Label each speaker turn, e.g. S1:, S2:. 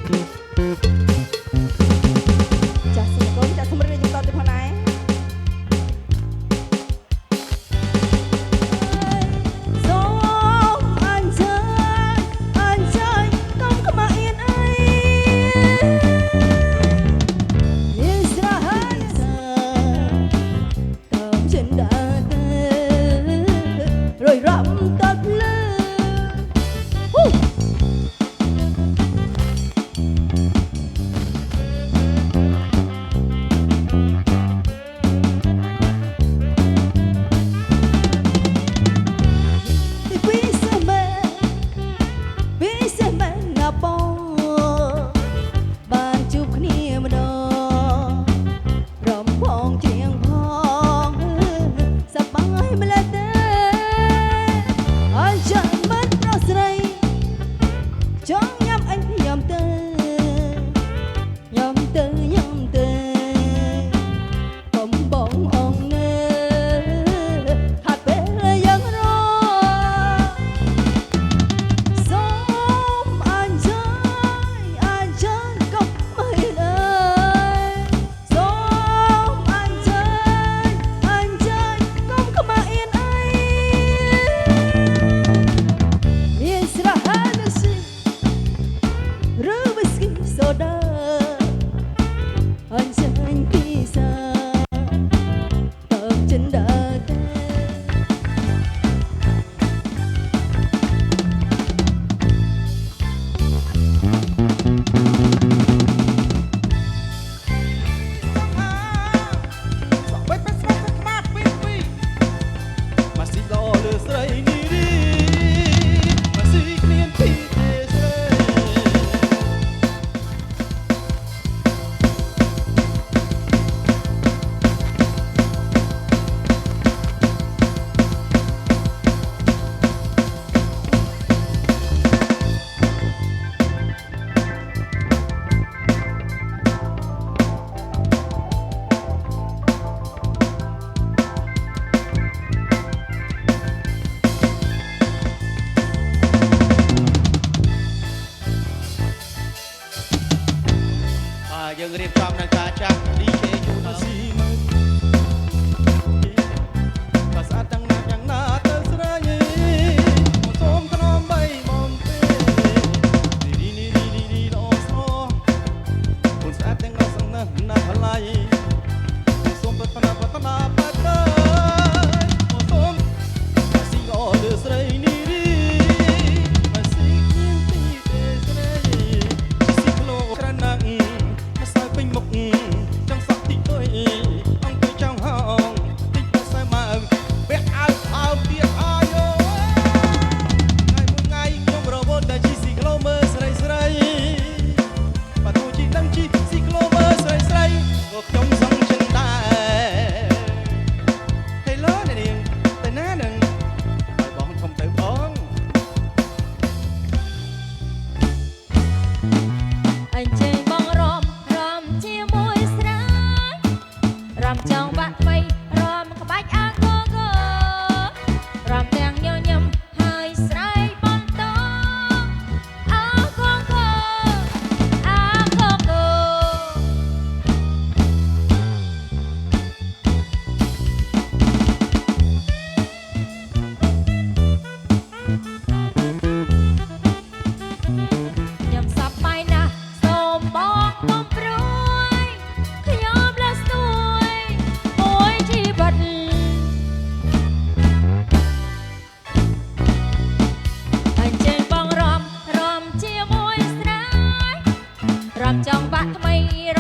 S1: ចាស់សុំកូនចាស់សុំរៀបចំតទៅផងដែរសូមអញ្ជើញកុំខ្មាស់អៀនអីមានស្រះហើយតាមចិនដើរទៅរយរំតបលើ
S2: យើងរៀបចំនឹងការចាស់ DJ ជូនដល់ស៊ីមើលក៏ស្អាតទាំងណាស់យ៉ាងណាទៅស្រីមកសូមថ្នមបីមកទេនេះល្អស្អគុណស្អាតទាំងនោះសង្ណឹងណាស់ថ្លៃសូមប្រាថ្នាបាត់ទៅមកសូមស៊ីល្អលើស្រីនេះមកស៊ីញៀនទីទេស្រីស៊ីក្លោក្រណាស់ពេញមុខចង់សក់តិចទៅអង្គទៅចង់ហងតិចទៅសើមកបេះអាវអើទៀតអាយថ្ងៃមួយថ្ងៃខ្ញុំរវល់តែជីស៊ីក្លូមើលស្រីបើទោះជីដឹងជីស៊ីក្លូមើលស្រីក៏ខ្ញុំសង្ឃចិនដែរហេឡូអ្នកនាងទៅណានឹងឲ្យបងធំទៅបង
S1: អញ្ជើញបងរំជាមួយស្រីរំចង់បាក់ថ្មីរំក្បាច់អាកូកូរំទាំងញញឹមហើយស្រីបន្តអាកូកូអាកូកូខ្ញុំសប្បាយណាស់សូមបងបំព្រួយខ្ញុំលើស្ទួយមួយជីវិតអញ្ជើញបងរំជាមួយស្រីរំចង់បាក់ថ្មីរ